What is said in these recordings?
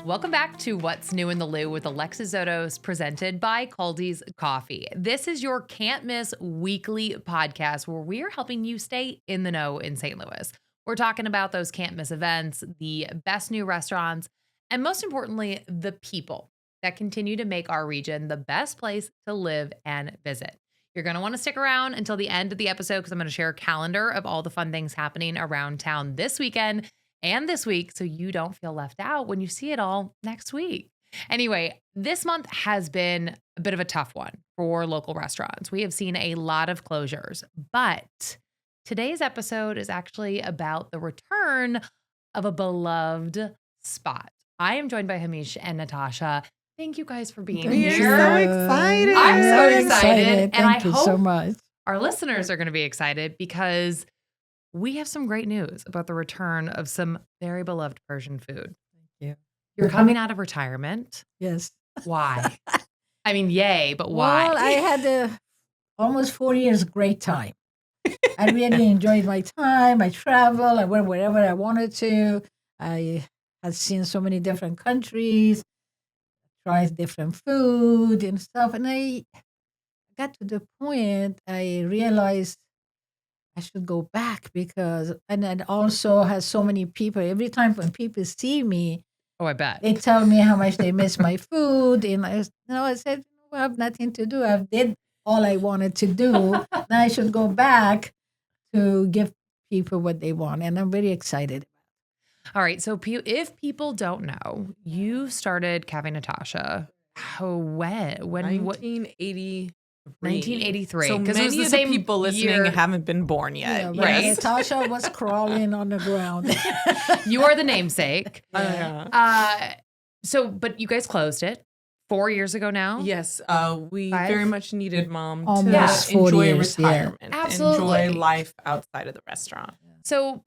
Welcome back to What's New in the Lou with Alexis Zotos, presented by Kaldi's Coffee. This is your can't miss weekly podcast where we are helping you stay in the know in St. Louis. We're talking about those can't miss events, the best new restaurants, and most importantly, the people that continue to make our region the best place to live and visit. You're going to want to stick around until the end of the episode because I'm going to share a calendar of all the fun things happening around town this weekend and this week so you don't feel left out when you see it all next week. Anyway, this month has been a bit of a tough one for local restaurants. We have seen a lot of closures, but today's episode is actually about the return of a beloved spot. I am joined by Hamishe and Natasha. Thank you guys for being We here. are so excited. I'm so excited. And I Thank you hope so much. our listeners are going to be excited because we have some great news about the return of some very beloved Persian food. Thank you. You're coming out of retirement. Yes. Why? I mean, yay, but why? Well, I had almost 4 years great time. I really enjoyed my time. I traveled. I went wherever I wanted to. I had seen so many different countries, tried different food and stuff. And I got to the point I realized I should go back because, and it also has so many people. Every time when people see me, Oh, I bet. they tell me how much they miss my food. And I said, well, I have nothing to do. I've did all I wanted to do. Now I should go back to give people what they want. And I'm very excited. All right. So if people don't know, you started Cafe Natasha. When? What? 1983. 1983. So Because many it was the of same the people listening year. haven't been born yet. Yeah, right? Natasha was crawling on the ground. You are the namesake. Yeah. But you guys closed it 4 years ago now. Yes, we 5? very much needed mom Almost to 40 enjoy years, yeah. retirement, Absolutely. enjoy life outside of the restaurant. So,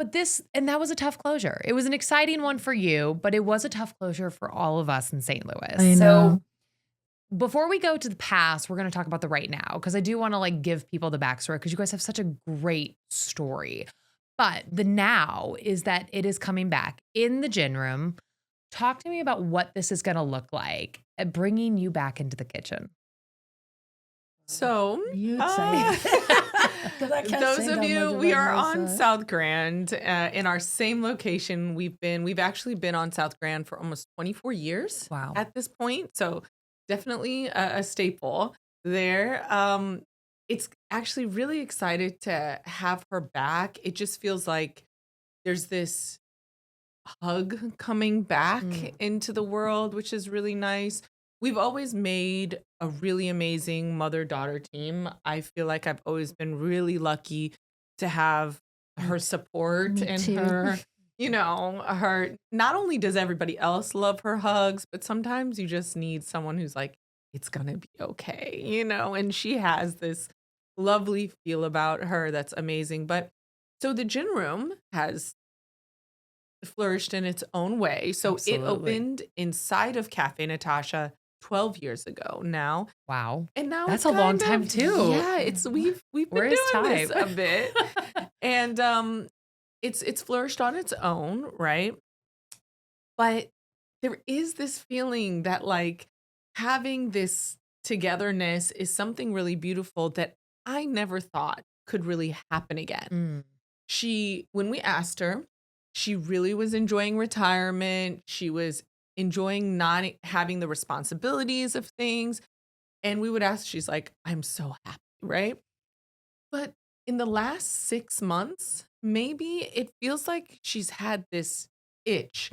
and that was a tough closure. It was an exciting one for you, but it was a tough closure for all of us in St. Louis. I know. So before we go to the past, we're going to talk about the right now because I do want to give people the backstory because you guys have such a great story. But the now is that it is coming back in the gin room. Talk to me about what this is going to look like at bringing you back into the kitchen. So, You'd say. 'Cause I can't those say of that you, much we about are on myself. South Grand in our same location. We've actually been on South Grand for almost 24 years. Wow. At this point, so definitely a staple there. It's actually really excited to have her back. It just feels like there's this hug coming back into the world, which is really nice. We've always made a really amazing mother-daughter team. I feel like I've always been really lucky to have her support Me and too. her, her, not only does everybody else love her hugs, but sometimes you just need someone who's like, it's gonna be okay, and she has this lovely feel about her that's amazing. But so the gin room has flourished in its own way. So Absolutely. it opened inside of Cafe Natasha 12 years ago now. Wow. And now That's it's a long kind time, too. Yeah, we've Where been is doing this time? a bit. And it's flourished on its own, right? But there is this feeling that having this togetherness is something really beautiful that I never thought could really happen again. When we asked her, she really was enjoying retirement. She was enjoying not having the responsibilities of things. And we would ask, she's like, I'm so happy, right? But in the last 6 months, maybe it feels like she's had this itch.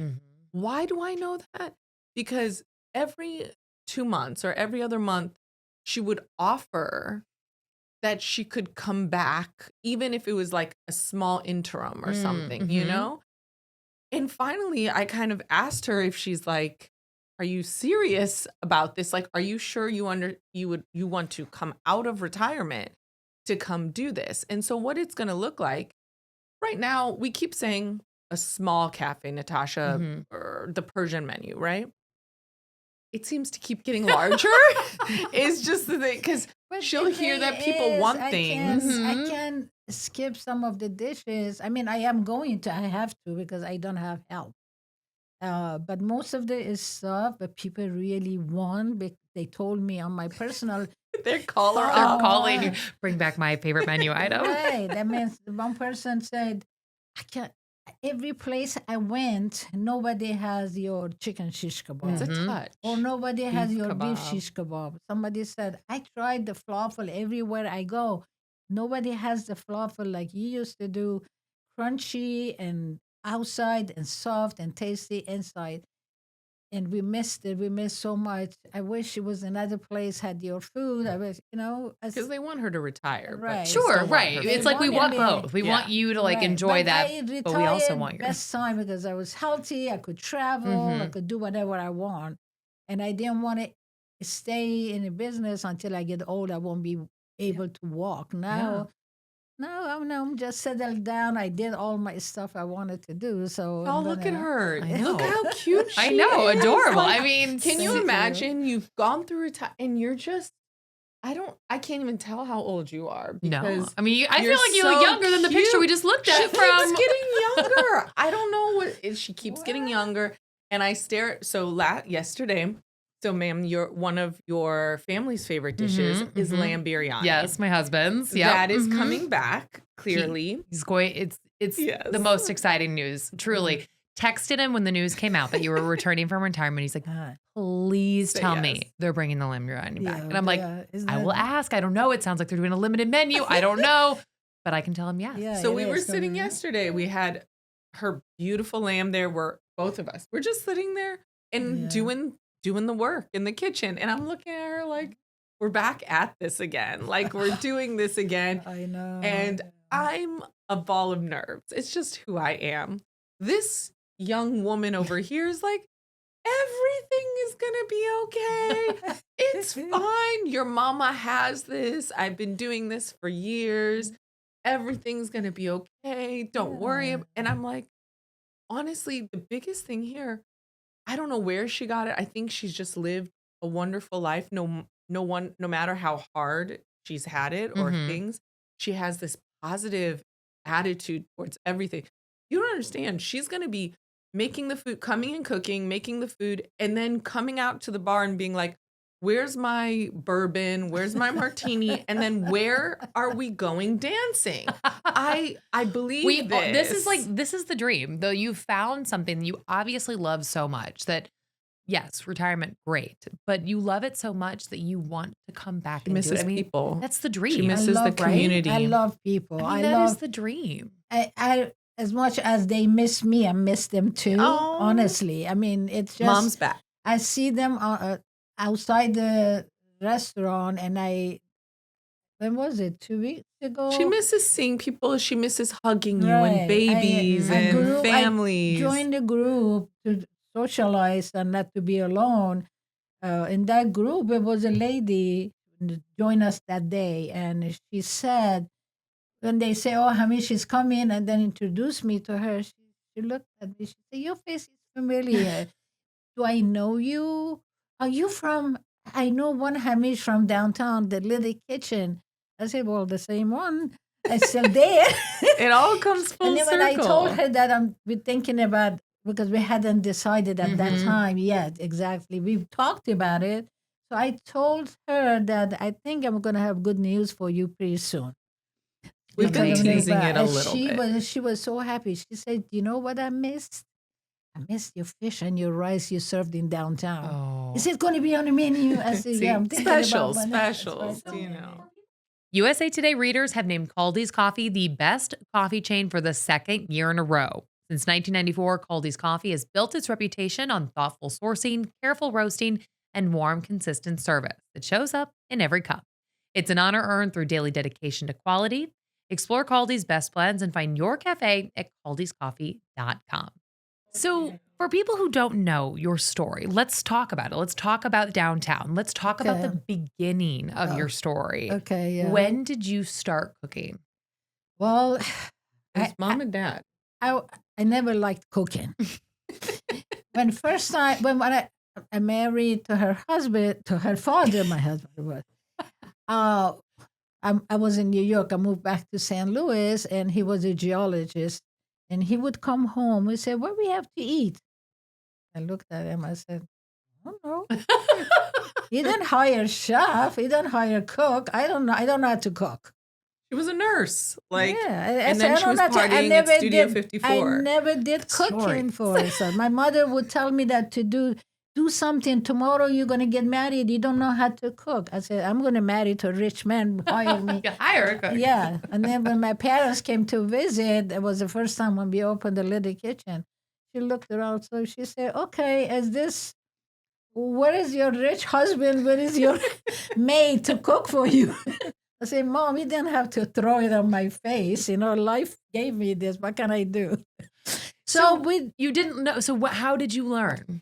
Why do I know that? Because every 2 months or every other month, she would offer that she could come back, even if it was like a small interim or something, And finally, I kind of asked her if she's like, are you serious about this? Like, are you sure you want to come out of retirement to come do this? And so what it's going to look like right now, we keep saying a small Cafe Natasha or the Persian menu, right? It seems to keep getting larger. It's just the thing, because she'll hear that people want things. I can skip some of the dishes. I mean, I am going to. I have to because I don't have help. But most of it is soft, but people really want. They told me on my personal Their caller They're Oh, calling you. Bring back my favorite menu item. right. That means one person said, I can't. Every place I went, nobody has your chicken shish kebab. It's a Mhm. touch. Or nobody has Beef your beef kebab. shish kebab. Somebody said, I tried the falafel everywhere I go. Nobody has the falafel like you used to do, crunchy and outside and soft and tasty inside. And we missed it. We missed so much. I wish it was another place had your food. I wish, Because they want her to retire. But Right. they Sure, still want right. her It's food. like we want wanted me- both. We Yeah. want you to like Right. enjoy But that, I but we also retired want your. best time because I was healthy. I could travel. I Mhm. could do whatever I want, and I didn't want to stay in the business until I get old. I won't be able to walk now. I'm just settled down. I did all my stuff I wanted to do. So Oh, I'm look at gonna- her. I Look know. how cute she I know, is. adorable. Like, I mean, can you Thank you. imagine you've gone through a time and you're just, I can't even tell how old you are no. because I mean, I you're feel like you look so younger than the picture we cute. just looked she at keeps from. getting younger. I don't know she keeps getting younger. And I stare yesterday. So ma'am, one of your family's favorite dishes Mhm, is mhm. lamb biryani. Yes, my husband's. Yeah, That is coming back, clearly. He's going. It's Yes. the most exciting news. Truly, texted him when the news came out that you were returning from retirement. He's like, Ah, please Say tell yes. me they're bringing the lamb biryani back. yeah, And I'm like, isn't I that- will ask. I don't know. It sounds like they're doing a limited menu. I don't know, but I can tell him yes. Yeah, So it we were is. So sitting we- yesterday. We had her beautiful lamb there. We're both of us. We're just sitting there and Yeah. doing the work in the kitchen. And I'm looking at her like, we're back at this again. Like we're doing this again. I know. And I'm a ball of nerves. It's just who I am. This young woman over here is like, everything is gonna be okay. It's fine. Your mama has this. I've been doing this for years. Everything's gonna be okay. Don't worry. Yeah. And I'm like, honestly, the biggest thing here, I don't know where she got it. I think she's just lived a wonderful life. No matter how hard she's had it or Mhm. things, she has this positive attitude towards everything. You don't understand. She's gonna be making the food, coming and cooking, making the food, and then coming out to the bar and being like, where's my bourbon? Where's my martini? And then where are we going dancing? I believe this. This is the dream. Though you found something you obviously love so much that yes, retirement great, but you love it so much that you want to come back and do misses it. I mean, people. that's the dream. She misses the love people. community. I love people. I mean, that is the dream. I as much as they miss me, I miss them too. Oh. Honestly, I mean, it's just Mom's back. I see them outside the restaurant, and when was it? 2 weeks ago. She misses seeing people. She misses hugging you Right. and babies I and grew- I families. Joined the group to socialize and not to be alone. In that group, it was a lady joined us that day, and she said, when they say, "Oh, Hamish is coming," and then introduced me to her, she looked at me. She said, "Your face is familiar. Do I know you? Are you from? I know one Hamish from downtown, the little kitchen." I said, "Well, the same one. It's still there." It all comes full And then circle. when I told her that we're thinking about, because we hadn't decided at that Mhm. time yet exactly. We've talked about it. So I told her that I think I'm going to have good news for you pretty soon. We've been Because of the teasing it a and little she bit. She was so happy. She said, "You know what I missed? I missed your fish and your rice you served in downtown. Oh. Is it going to be on the menu?" I said, See, "Yeah, I'm thinking specials, about my next specials, special you menu." know. USA Today readers have named Kaldi's Coffee the best coffee chain for the second year in a row. Since 1994, Kaldi's Coffee has built its reputation on thoughtful sourcing, careful roasting, and warm, consistent service that shows up in every cup. It's an honor earned through daily dedication to quality. Explore Kaldi's best blends and find your cafe at kaldiscoffee.com. So, for people who don't know your story, let's talk about it. Let's talk about downtown. Let's talk about the Okay. beginning of Oh, your story. Okay, yeah. When did you start cooking? Well, It's mom and dad. I never liked cooking. When I married to her husband, to her father, my husband was. I was in New York. I moved back to St. Louis, and he was a geologist. And he would come home. We said, "What we have to eat?" I looked at him. I said, "I don't know. He didn't hire chef. He didn't hire cook. I don't know. I don't know how to cook." She was a nurse, like, Yeah, and said, then "I she don't was know how to-" I partying at never Studio did. I 54. never did cooking Stories. for her. So my mother would tell me that to do something tomorrow. You're gonna get married. You don't know how to cook. I said, "I'm gonna marry to a rich man. Hire me." Hire a cook. Yeah. And then when my parents came to visit, it was the first time when we opened the little kitchen. She looked around, so she said, "Okay, where is your rich husband? Where is your maid to cook for you?" I said, "Mom, you didn't have to throw it on my face. Life gave me this. What can I do?" So you didn't know. So how did you learn?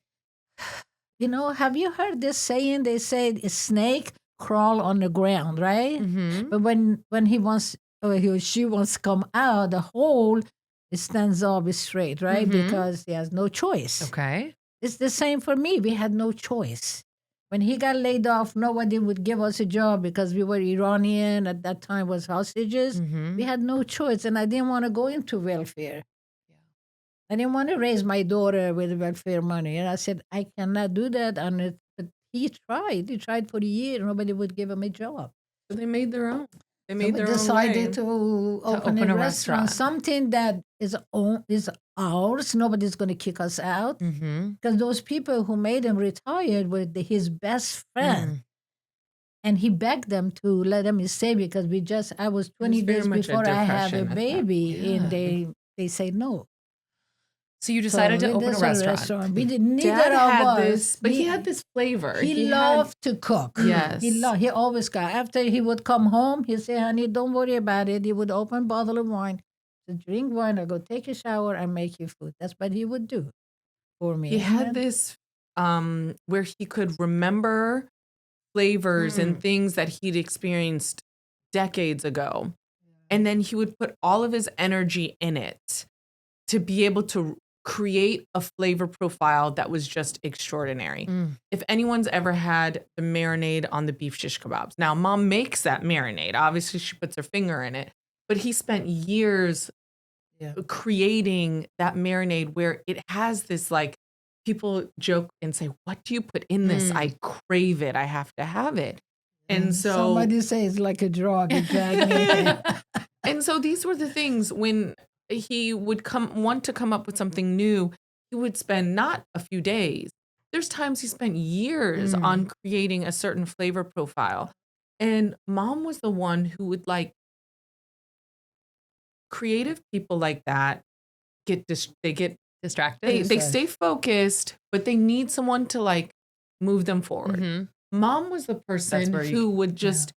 Have you heard this saying? They say a snake crawl on the ground, right? Mm-hmm. But when he wants, or he or she wants to come out, the hole it stands up straight, right? Mhm. Because he has no choice. Okay. It's the same for me. We had no choice. When he got laid off, nobody would give us a job because we were Iranian at that time, was hostages. Mm-hmm. We had no choice, and I didn't want to go into welfare. I didn't want to raise my daughter with welfare money. And I said, I cannot do that. But he tried. He tried for a year. Nobody would give him a job. So they made their own. They So made we their own way. decided to open a restaurant. Something that is ours. Nobody's going to kick us out. Mm-hmm. Because those people who made him retired were his best friend. And he begged them to let him stay because I was 20 days before I had a baby. And they said no. So you decided to open a restaurant. We didn't need Dad of had us. this, but he had this flavor. He loved to cook. Yes. He always got. After he would come home, he'd say, "Honey, don't worry about it." He would open a bottle of wine, to drink wine, or go take a shower and make you food. That's what he would do for me. He had this where he could remember flavors and things that he'd experienced decades ago. And then he would put all of his energy in it to be able to create a flavor profile that was just extraordinary. If anyone's ever had the marinade on the beef shish kebabs. Now, Mom makes that marinade. Obviously, she puts her finger in it. But he spent years creating that marinade where it has this, like, people joke and say, "What do you put in this? I crave it. I have to have it." And so somebody says it's like a drug. and so these were the things when he would want to come up with something new, he would spend not a few days. There's times he spent years on creating a certain flavor profile. And Mom was the one who would, like, creative people like that they get distracted. They stay focused, but they need someone to, like, move them forward. Mm-hmm. Mom was the person who would just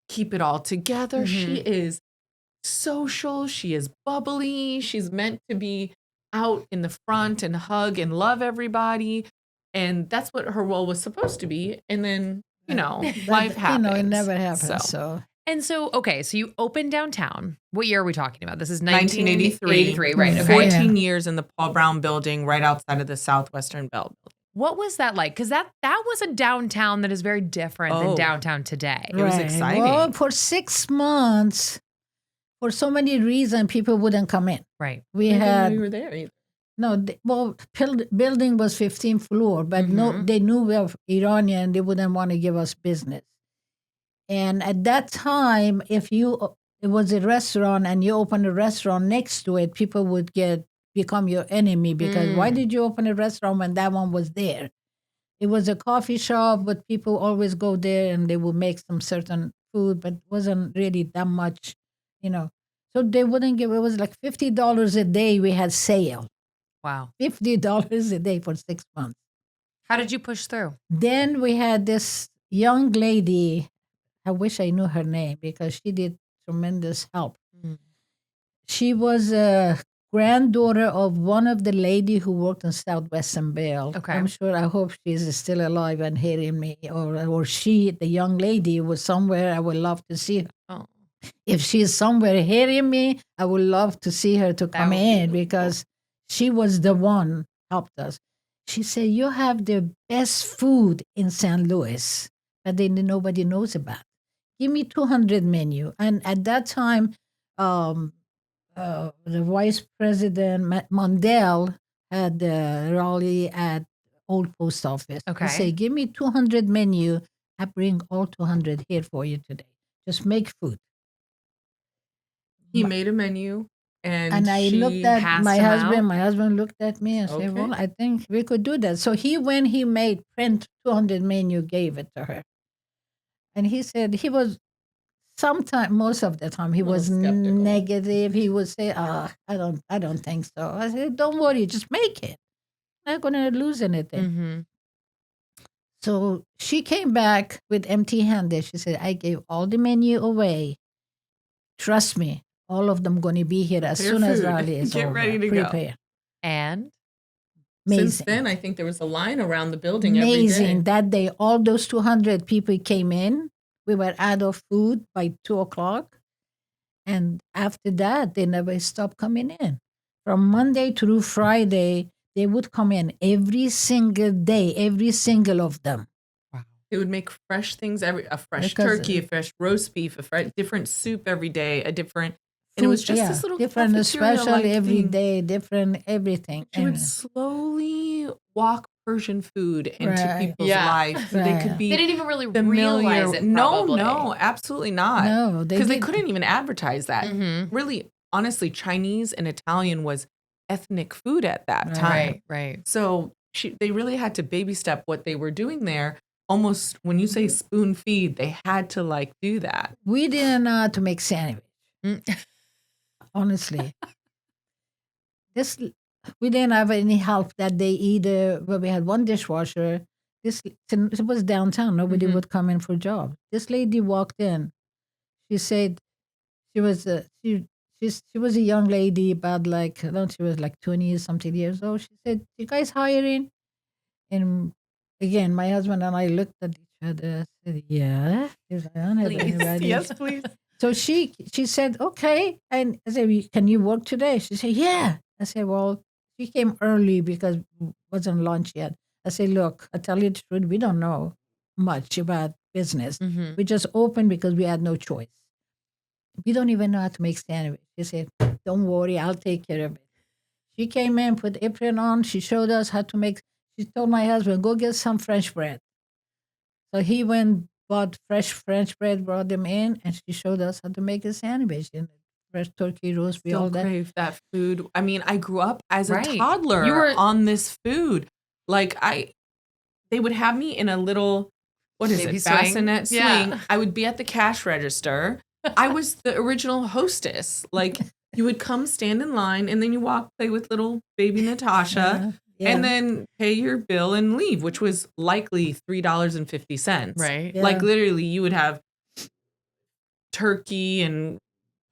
keep it all together. Mm-hmm. She is social. She is bubbly. She's meant to be out in the front and hug and love everybody. And that's what her role was supposed to be. And then, life happens. It never happens. So. And so, okay, so you opened downtown. What year are we talking about? This is 1983. Right. Okay. 14 years in the Paul Brown building right outside of the Southwestern Bell building. What was that like? Because that was a downtown that is very different than downtown today. It was exciting. Well, for 6 months, for so many reasons, people wouldn't come in. Right. We were there either. No, building was 15th floor, but they knew we were Iranian. They wouldn't want to give us business. And at that time, it was a restaurant and you opened a restaurant next to it, people would become your enemy because why did you open a restaurant when that one was there? It was a coffee shop, but people always go there and they would make some certain food, but it wasn't really that much, So they wouldn't give, it was like $50 a day we had sale. Wow. $50 a day for 6 months. How did you push through? Then we had this young lady, I wish I knew her name because she did tremendous help. She was a granddaughter of one of the lady who worked in Southwestern Bell. Okay. I hope she's still alive and hearing me. Or she, the young lady, was somewhere. I would love to see her. Oh. If she's somewhere hearing me, I would love to see her to come in because she was the one helped us. She said, "You have the best food in St. Louis, but then nobody knows about. Give me 200 menu." And at that time, the Vice President Mondale had the rally at old post office. Okay. I say, give me 200 menu. I bring all 200 here for you today. Just make food. He made a menu and And I looked she at passed my him husband. out? My husband looked at me and said, Okay. well, I think we could do that. So when he made print 200 menu, gave it to her. And he said he was most of the time he little was skeptical. negative. He would say, I don't think so. I said, don't worry, just make it. Not gonna lose anything. Mm-hmm. So she came back with empty handed. She said, I gave all the menu away. Trust me, all of them gonna be here as Prepare soon as food. rally is Get over. ready to go. Prepare. And Amazing. Since then, I think there was a line around the building every Amazing. day. That day, all those 200 people came in. We were out of food by 2:00. And after that, they never stopped coming in. From Monday through Friday, they would come in every single day, every single of them. They would make fresh things a fresh Because, turkey, a fresh roast beef, different soup every day, a different. And it was Food, just this little different cafeteria special like every thing. day, different everything. She would And- slowly walk Persian food into Right. people's Yeah. life. They Right. could be they didn't even really familiar. realize it. No, Probably. no, absolutely not. No, Because they didn't. couldn't even advertise that. Mm-hmm. Really, honestly, Chinese and Italian was ethnic food at that Right. time. Right. So they really had to baby step what they were doing there. Almost when you say spoon feed, they had to like do that. We didn't know how to make sandwich, honestly. We didn't have any help that day either. But we had one dishwasher. It was downtown. Nobody Mhm. would come in for job. This lady walked in. She said she was she was a young lady, about like I don't know, she was like 20 something years old. She said, "You guys hiring?" And again, my husband and I looked at each other. I said, "Yeah." He was like, "I don't have Please. anybody." Yes, please. So she said, "Okay." And I said, "Can you work today?" She said, "Yeah." I said, "Well," she came early because it wasn't lunch yet. I said, "Look, I tell you the truth, we don't know much about business. Mm-hmm. We just opened because we had no choice. We don't even know how to make sandwich." She said, "Don't worry, I'll take care of it." She came in, put the apron on. She showed us how to make. She told my husband, "Go get some French bread." So he went, bought fresh French bread, brought them in, and she showed us how to make a sandwich. And fresh turkey roast, all Still that. crave that food. I mean, I grew up as a Right. toddler You were- on this food. Like they would have me in a little, what is Baby it, swing. bassinet swing. Yeah. I would be at the cash register. I was the original hostess. Like you would come stand in line and then you play with little baby Natasha. Yeah. And then pay your bill and leave, which was likely $3.50. Right. Yeah. Like literally, you would have turkey and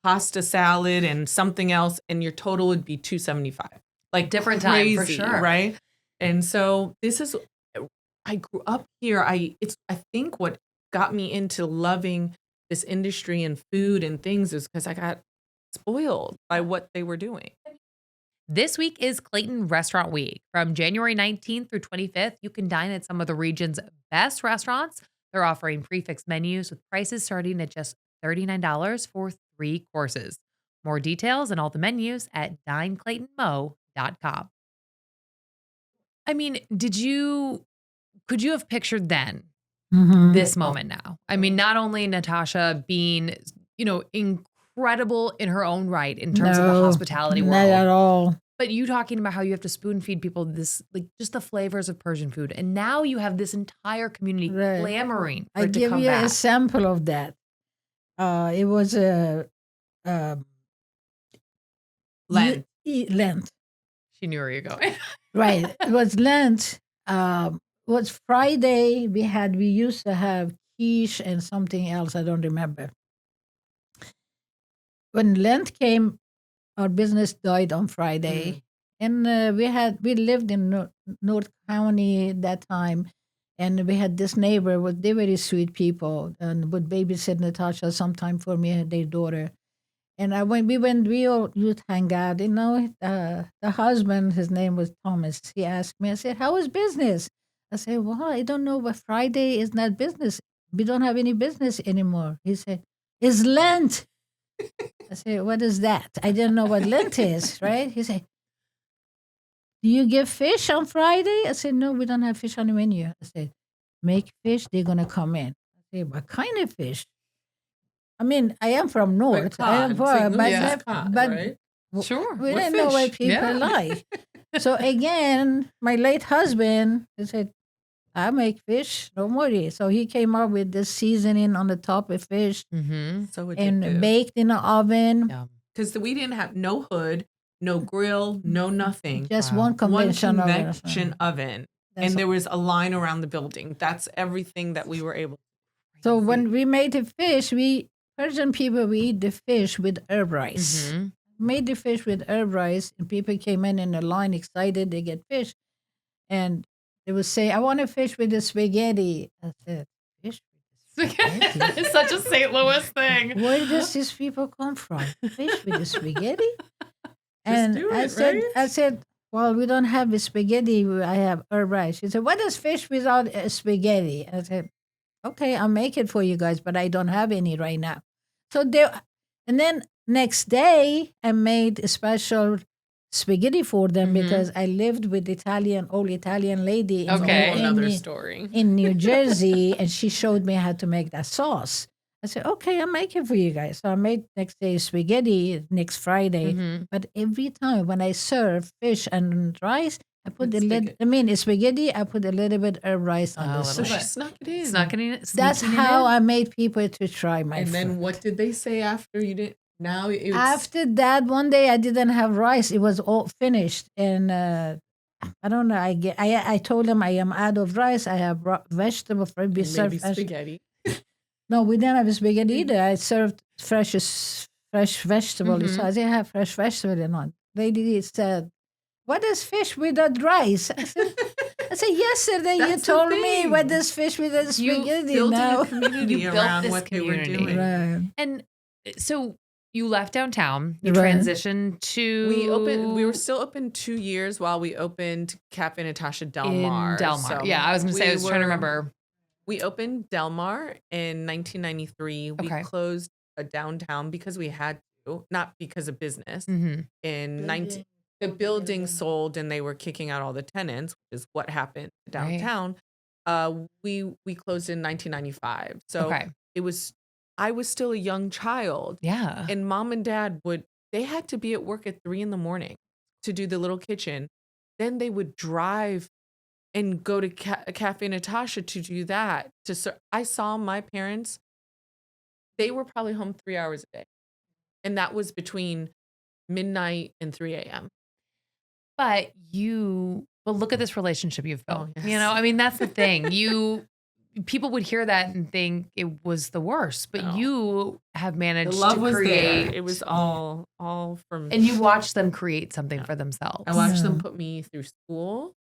pasta salad and something else, and your total would be $2.75. Like Different time, for crazy, sure. right? And so I grew up here. I think what got me into loving this industry and food and things is because I got spoiled by what they were doing. This week is Clayton Restaurant Week. From January 19th through 25th, you can dine at some of the region's best restaurants. They're offering prefix menus with prices starting at just $39 for 3 courses. More details and all the menus at dineclaytonmo.com. I mean, could you have pictured then Mhm. this moment now? I mean, not only Natasha being, incredible in her own right in terms of the No, hospitality not world. at all. But you talking about how you have to spoon feed people this, like just the flavors of Persian food. And now you have this entire community Right. clamoring for I it to give come you back. a sample of that. It was a Lent. Lent. She knew where you're going. Right. It was Lent. It was Friday. We used to have quiche and something else. I don't remember. When Lent came, our business died on Friday, and we lived in North County at that time, and we had this neighbor. They were very sweet people, and would babysit Natasha sometime for me and their daughter. And we all you'd hang out. The husband, his name was Thomas. He asked me. I said, "How is business?" I said, "Well, I don't know, but Friday is not business. We don't have any business anymore." He said, "It's Lent." I said, "What is that?" I didn't know what Lent is, right? He said, do you give fish on Friday? I said, no, we don't have fish on the menu. I said, make fish, they're going to come in. I said, what kind of fish? I mean, I am from North. I am cod. from, St. but, Louis is that- cod, but right? Sure. we What didn't know what fish? people Yeah. like. So again, my late husband, he said, I make fish, don't worry. So he came up with this seasoning on the top of fish Mm-hmm. So and addictive. baked in the oven. Yeah. Because we didn't have no hood, no grill, no nothing. Just Wow. one One convention oven. convection oven. That's And there was a line around the building. That's everything that we were able to. So when we made the fish, Persian people, we eat the fish with herb rice. Mm-hmm. Made the fish with herb rice, and people came in a line excited they get fish. And they would say, I want a fish with the spaghetti. I said, fish with the spaghetti? It's such a St. Louis thing. Where does these people come from? Fish with the spaghetti? And do I it, said, right? I said, well, we don't have the spaghetti. I have herb rice. She said, what is fish without spaghetti? I said, okay, I'll make it for you guys, but I don't have any right now. So there, and then next day, I made a special spaghetti for them Mhm. because I lived with old Italian lady Okay. Whole in, another in, story. in New Jersey, and she showed me how to make that sauce. I said, okay, I'll make it for you guys. So I made next day spaghetti next Friday. Mhm. But every time when I serve fish and rice, I put With a little, spaghetti, I put a little bit of rice on A the little So side. she snuck it in. Snuck it in. That's sneaking it how in. I made people to try my And food. then what did they say after you did? Now it's After that, one day I didn't have rice. It was all finished. And I don't know. I told them I am out of rice. I have vegetable for and be maybe served. spaghetti. No, we didn't have spaghetti either. I served fresh vegetable. Mhm. So I didn't have fresh vegetable and on. Lady said, what is fish without rice? I said yesterday you That's the told me thing. what is fish without You spaghetti Building now. a community You built around this what they were community. doing. Right. And so you left downtown. You Right. transitioned to We were still open 2 years while we opened Cafe Natasha Del Mar. in Del Mar. So Yeah, I was gonna say. I we was trying to were- remember. We opened Del Mar in 1993. We Okay. closed a downtown because we had to, not because of business. Mm-hmm. In 19, the building sold and they were kicking out all the tenants, which is what happened Right. downtown. We closed in 1995. So Okay. I was still a young child, Yeah. and mom and dad they had to be at work at 3 a.m. to do the little kitchen. Then they would drive and go to Cafe Natasha to do that. I saw my parents, they were probably home 3 hours a day. And that was between midnight and 3 a.m. But look at this relationship you've built. Oh, You yes. know, I mean, that's the thing. People would hear that and think it was the worst, but No. you have The managed love to was create. there. It was all from. and you watch them create something for themselves. I watched them Yeah. put me through school.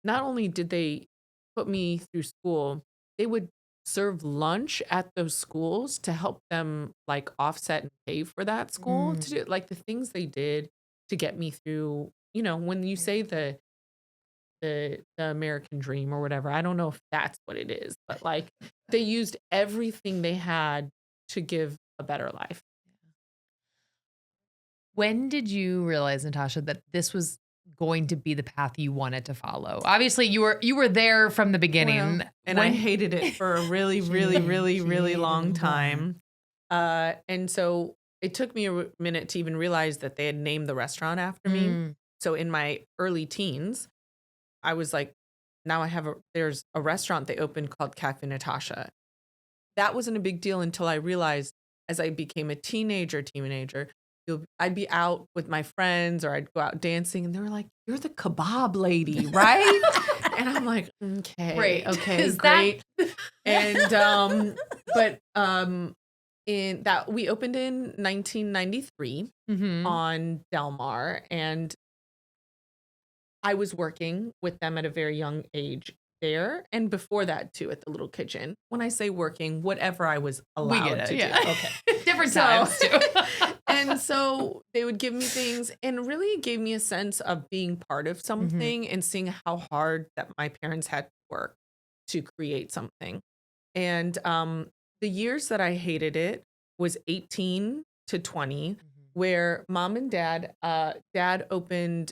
Not only did they put me through school, they would serve lunch at those schools to help them like offset and pay for that school to do like the things they did to get me through. You know, when you say the American dream or whatever, I don't know if that's what it is, but like they used everything they had to give a better life. When did you realize, Natasha, that this was going to be the path you wanted to follow? Obviously, you were there from the beginning. Well, and I hated it for a really, really, really, really hated long it, time. And so it took me a minute to even realize that they had named the restaurant after me. Mm. So in my early teens, I was like, now there's a restaurant they opened called Cafe Natasha. That wasn't a big deal until I realized as I became a teenager, I'd be out with my friends or I'd go out dancing and they were like, you're the kebab lady, right? And I'm like, okay, Great. okay, Is great. And in that we opened in 1993 Mhm. on Del Mar, and I was working with them at a very young age there, and before that too at the little kitchen. When I say working, whatever I was We allowed get it. to Yeah. do. Okay. Different So- times too. And so they would give me things and really gave me a sense of being part of something and seeing how hard that my parents had to work to create something. And the years that I hated it was 18 to 20, where mom and dad opened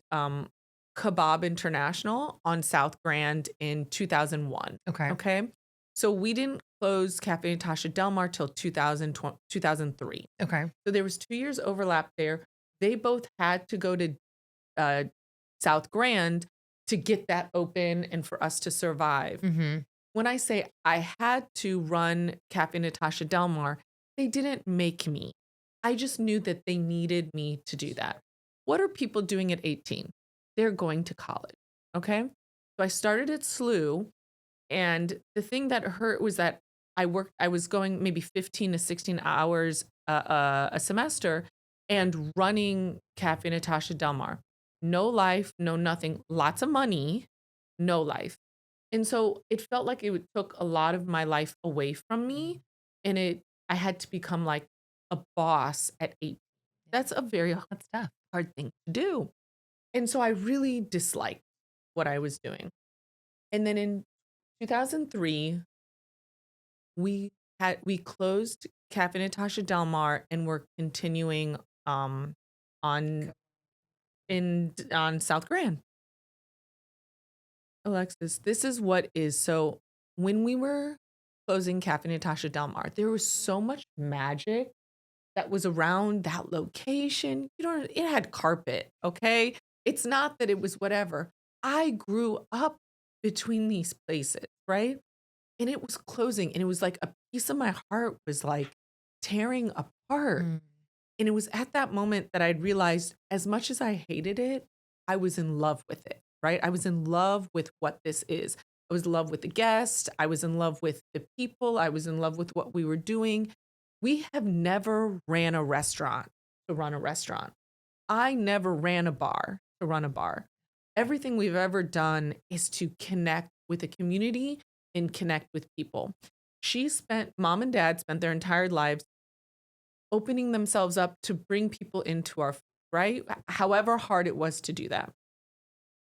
Kebab International on South Grand in 2001. Okay. Okay. So we didn't close Cafe Natasha Del Mar till 2003. Okay. So there was 2 years overlap there. They both had to go to South Grand to get that open and for us to survive. Mm-hmm. When I say I had to run Cafe Natasha Del Mar, they didn't make me. I just knew that they needed me to do that. What are people doing at 18? They're going to college. Okay. So I started at SLU. And the thing that hurt was that I was going maybe 15 to 16 hours a semester and running Cafe Natasha Del Mar. No life, no nothing, lots of money, no life. And so it felt like it took a lot of my life away from me. And I had to become like a boss at 8. That's a very That's tough. hard thing to do. And so I really disliked what I was doing. And then in 2003, we closed Cafe Natasha Del Mar and we're continuing on South Grand. Alexis, this is what is so when we were closing Cafe Natasha Del Mar, there was so much magic that was around that location. It had carpet, okay? It's not that it was whatever. I grew up between these places, right? And it was closing and it was like a piece of my heart was like tearing apart. Mm. And it was at that moment that I'd realized as much as I hated it, I was in love with it, right? I was in love with what this is. I was in love with the guests. I was in love with the people. I was in love with what we were doing. We have never ran a restaurant to run a restaurant. I never ran a bar to run a bar. Everything we've ever done is to connect with a community and connect with people. Mom and dad spent their entire lives opening themselves up to bring people into our, right? However hard it was to do that.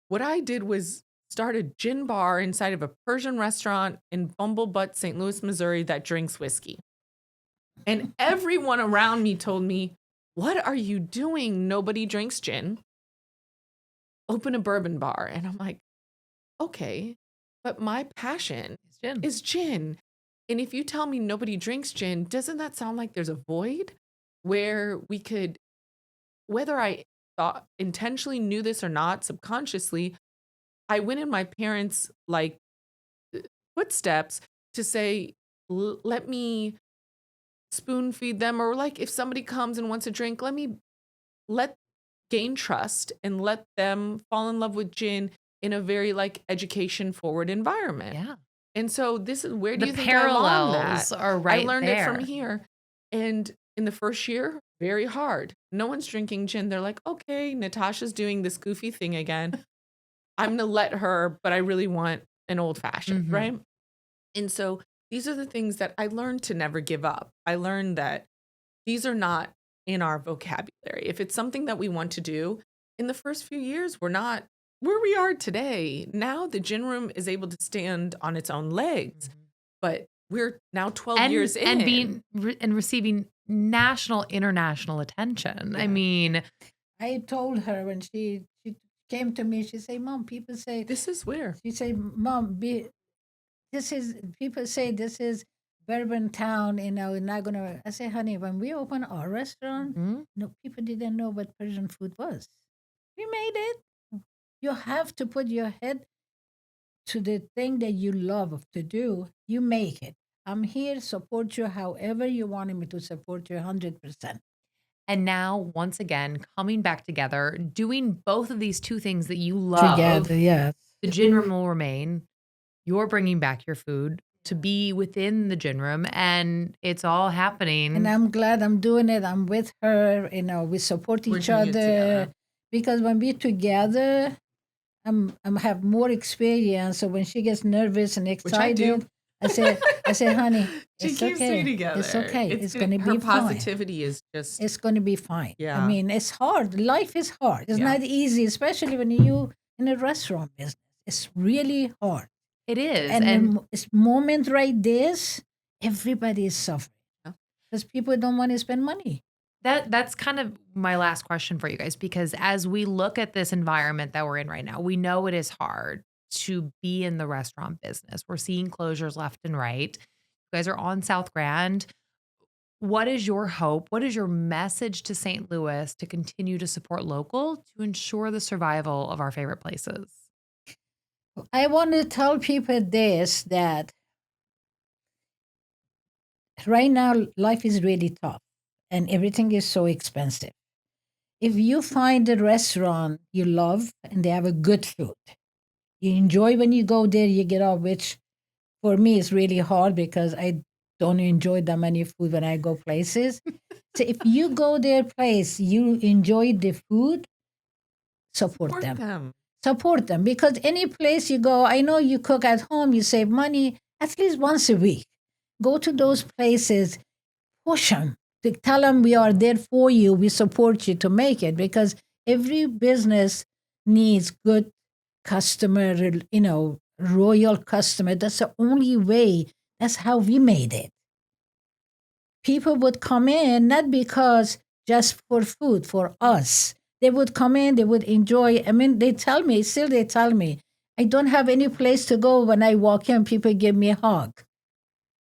What I did was start a gin bar inside of a Persian restaurant in Bumblebutt, St. Louis, Missouri that drinks whiskey. And everyone around me told me, what are you doing? Nobody drinks gin. Open a bourbon bar. And I'm like, okay, but my passion is gin. And if you tell me nobody drinks gin, doesn't that sound like there's a void where we could, whether I thought intentionally knew this or not, subconsciously, I went in my parents' like footsteps to say, let me spoon feed them, or like if somebody comes and wants a drink, let gain trust and let them fall in love with gin in a very like education forward environment. Yeah. And so this is where do The you think I learned parallels that? are right I learned there. it from here. And in the first year, very hard. No one's drinking gin. They're like, okay, Natasha's doing this goofy thing again. I'm going to let her, but I really want an old fashioned, Mhm. right? And so these are the things that I learned to never give up. I learned that these are not in our vocabulary. If it's something that we want to do, in the first few years, we're not where we are today. Now the gin room is able to stand on its own legs, but we're now 12 years in. And receiving national, international attention. I Yeah. mean, I told her when she came to me, she said, Mom, people say, This is where. she said, Mom, people say this is bourbon town, we're not going to. I say, honey, when we open our restaurant, mhm. no, people didn't know what Persian food was. We made it. You have to put your head to the thing that you love to do. You make it. I'm here, support you however you wanted me to support you 100%. And now, once again, coming back together, doing both of these two things that you love. Together, yes. The gin room will remain. You're bringing back your food to be within the gin room, and it's all happening. And I'm glad I'm doing it. I'm with her. We support We're each doing it other. together. Because when we're together, I'm have more experience. So when she gets nervous and Which I do. excited, I say, honey, She it's keeps okay. me together. It's okay. It's going to her be fine. positivity is just It's going to be fine. Yeah. I mean, it's hard. Life is hard. It's Yeah. not easy, especially when you in a restaurant business. It's really hard. It is. And And in this moment like this, everybody is suffering Yeah. because people don't want to spend money. That's kind of my last question for you guys, because as we look at this environment that we're in right now, we know it is hard to be in the restaurant business. We're seeing closures left and right. You guys are on South Grand. What is your hope? What is your message to St. Louis to continue to support local to ensure the survival of our favorite places? I want to tell people this, that right now life is really tough and everything is so expensive. If you find a restaurant you love and they have a good food, you enjoy when you go there, you get off, which for me is really hard because I don't enjoy that many food when I go places. So if you go their place, you enjoy the food, support them. Support them, because any place you go, I know you cook at home, you save money at least once a week. Go to those places, push them, to tell them we are there for you, we support you to make it, because every business needs good customer, royal customer. That's the only way. That's how we made it. People would come in not because just for food, for us. They would come in, they would enjoy. I mean, they tell me, I don't have any place to go when I walk in, people give me a hug.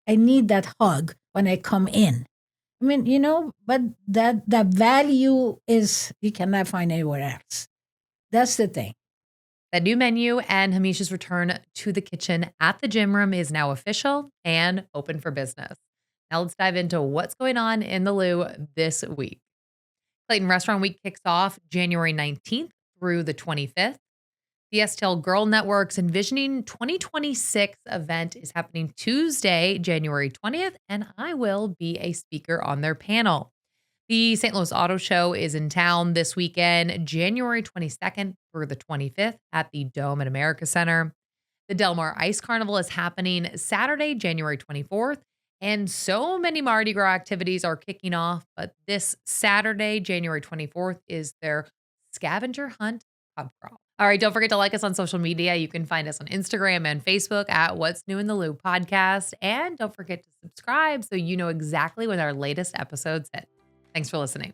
I need that hug when I come in. I mean, but that value is, you cannot find anywhere else. That's the thing. The new menu and Hamishe's return to the kitchen at the gym room is now official and open for business. Now let's dive into what's going on in the Lou this week. Clayton Restaurant Week kicks off January 19th through the 25th. The STL Girl Network's Envisioning 2026 event is happening Tuesday, January 20th, and I will be a speaker on their panel. The St. Louis Auto Show is in town this weekend, January 22nd through the 25th at the Dome at America Center. The Del Mar Ice Carnival is happening Saturday, January 24th. And so many Mardi Gras activities are kicking off, but this Saturday, January 24th, is their scavenger hunt pub crawl. All right, don't forget to like us on social media. You can find us on Instagram and Facebook at What's New in the Lou podcast. And don't forget to subscribe so you know exactly when our latest episodes hit. Thanks for listening.